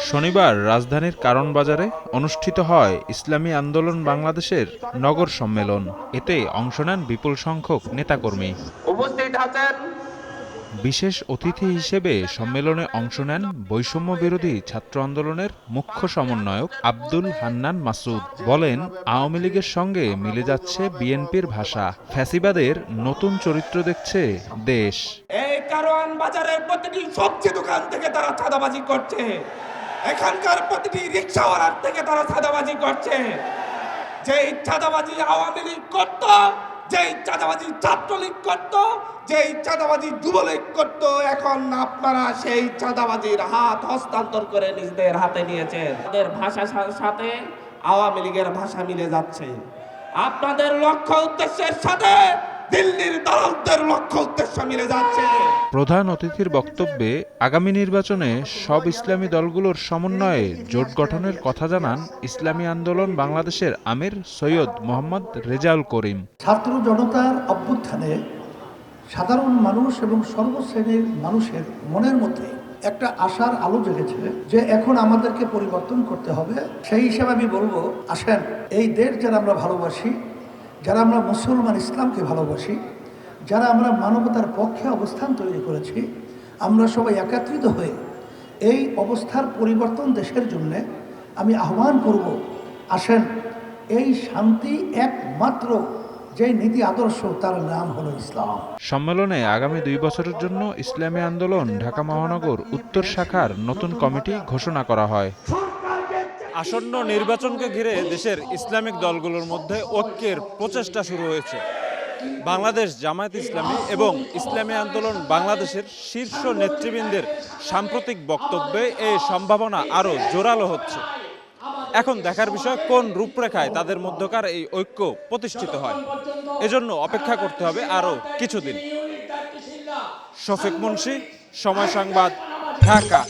শনিবার রাজধানীর কারণ বাজারে অনুষ্ঠিত হয় ইসলামী আন্দোলন বাংলাদেশের নগর সম্মেলন। এতে অংশ নেন বিপুল সংখ্যক নেতাকর্মী। উপস্থিত আছেন বিশেষ অতিথি হিসেবে সম্মেলনে অংশ নেন বৈষম্য বিরোধী ছাত্র আন্দোলনের মুখ্য সমন্বয়ক আব্দুল হান্নান মাসুদ। বলেন, আওয়ামী লীগের সঙ্গে মিলে যাচ্ছে বিএনপির ভাষা, ফ্যাসিবাদের নতুন চরিত্র দেখছে দেশ। এই কারওয়ান বাজারের প্রতিটি সবজি দোকান থেকে তারা চাঁদাবাজি করছে, এখানকার প্রতিটি রিকশাওয়ালার থেকে তারা চাঁদাবাজি করছে। যেই চাঁদাবাজি আওয়ামী লীগ করত, যেই চাঁদাবাজি ছাত্রলীগ করত, যেই চাঁদাবাজি যুবলীগ করত, এখন আপনারা সেই চাঁদাবাজির হাত হস্তান্তর করে নিজেদের হাতে নিয়েছেন। তাদের ভাষার সাথে আওয়ামী লীগের ভাষা মিলে যাচ্ছে। আপনাদের লক্ষ্য উদ্দেশ্যের সাথে দিল্লির দালালদের লক্ষ্য উদ্দেশ্য মিলে যাচ্ছে। প্রধান অতিথির বক্তব্যে আগামী নির্বাচনে সব ইসলামী দলগুলোর সমন্বয়ে জোট গঠনের কথা জানান ইসলামী আন্দোলন বাংলাদেশের আমির সৈয়দ মোহাম্মদ রেজাউল করিম। ছাত্র জনতার অভ্যুত্থানে সাধারণ মানুষ এবং সর্বশ্রেণীর মানুষের মনের মধ্যে একটা আশার আলো জেগেছে যে এখন আমাদেরকে পরিবর্তন করতে হবে। সেই হিসাবে আমি বলবো, আসেন এই দেশ যারা আমরা ভালোবাসি, যারা আমরা মুসলমান ইসলামকে ভালোবাসি, যারা আমরা মানবতার পক্ষে অবস্থান তৈরি করেছি, আমরা সবাই একত্রিত হয়ে এই অবস্থার পরিবর্তন দেশের জন্য আমি আহ্বান করব। আসেন, এই শান্তি একমাত্র যে নীতি আদর্শ, তার নাম হলো ইসলাম। সম্মেলনে আগামী 2 বছরের জন্য ইসলামী আন্দোলন ঢাকা মহানগর উত্তর শাখার নতুন কমিটি ঘোষণা করা হয়। আসন্ন নির্বাচনকে ঘিরে দেশের ইসলামিক দলগুলোর মধ্যে ঐক্যের প্রচেষ্টা শুরু হয়েছে। বাংলাদেশ জামায়াত ইসলামী এবং ইসলামী আন্দোলন বাংলাদেশের শীর্ষ নেতৃবৃন্দের সাম্প্রতিক বক্তব্যে এই সম্ভাবনা আরও জোরালো হচ্ছে। এখন দেখার বিষয় কোন রূপরেখায় তাদের মধ্যকার এই ঐক্য প্রতিষ্ঠিত হয়। এজন্য অপেক্ষা করতে হবে আরও কিছুদিন। শফিক মুন্সি, সময় সংবাদ, ঢাকা।